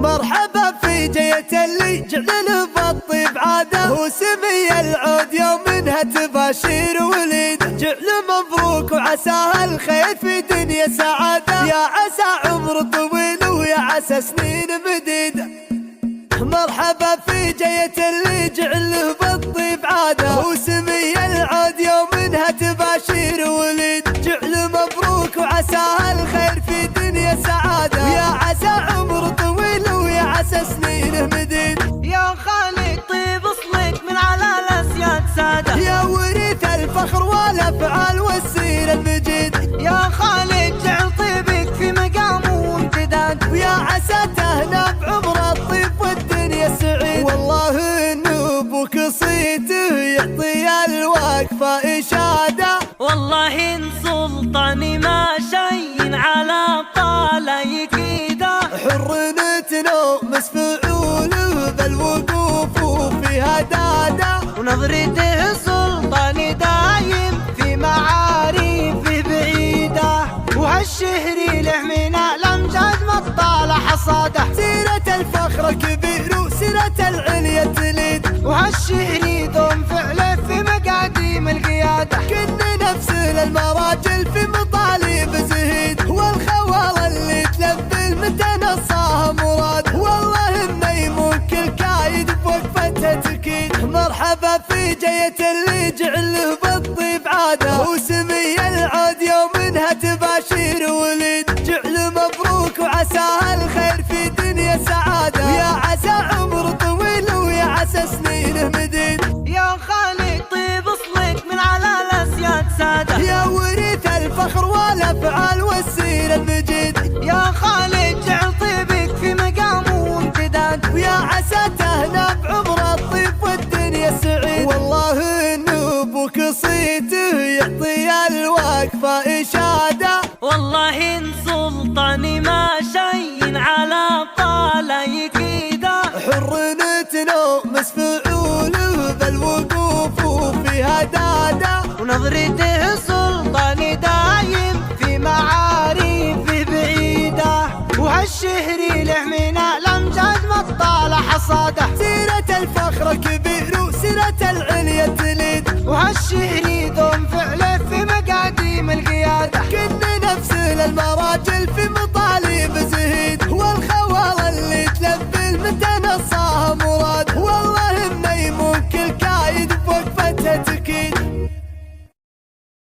مرحبا في جية اللي جعل بالطيب عادة، هو سمي العود يوم منها تباشير وليد. جعل مبروك وعساها الخير في دنيا سعادة، يا عسى عمر طويل ويا عسى سنين مديدة. مرحبا في جية اللي جعل بالطيب عادة، هو سمي العود يوم منها تباشير وليد. جعل مبروك وعساها الخير في دنيا سعادة، يا عسى عمر طويل ويا عسى سنين مديد. يا خالد طيب اصلك من على الاسياد سادة، يا وريث الفخر والافعال والسير المجيد. يا خالد جعل طيبك في مقام وامتداد، ويا عسى تهنى بعمر الطيب والدنيا سعيد. والله ان ابوك صيته يعطي الوقفة اشادة، والله ان سلطاني ما شي على طال يكيده. حر نتنومس فعوله بالوقوف فيها داده، ونظرته سلطاني دايم في معارفه بعيده. وهالشهري له من الامجاد مطال حصاده، سيرة الفخر كبير وسيرة العليا تليد. وهالشهري دوم فعله في مقاديم القياده. كنا نفسل المراجل في مطالب زهيد، والخوال اللي تلبي المتى نصاها مراد. والله انه يمك الكايد بوقفتها تكيد. مرحبا في جية اللي جعله بالطيب عاده، هو سمي العود يوم منها تباشير وليد. جعل مبروك وعساها الخير في دنيا سعادة، ويا عسى عمر طويل ويا عسى سنين مديد. يا خالد طيب اصلك من على الاسياد سادة، يا وريث الفخر والافعال والسير المجيد. يا خالد جعل طيبك في مقام وامتداد، ويا عسى تهنى بعمر الطيب والدنيا سعيد. والله ان ابوك صيته يعطي الوقفة اشادة، والله ان سلطاني ما شي على طال يكيده. حر نتنومس فعوله بالوقوف فيها داده، ونظرته سلطاني دايم في معارفه بعيده. وهالشهري له من الامجاد مطال حصاده، سيرة الفخر كبير وسيرة العليا تليد. وهالشهري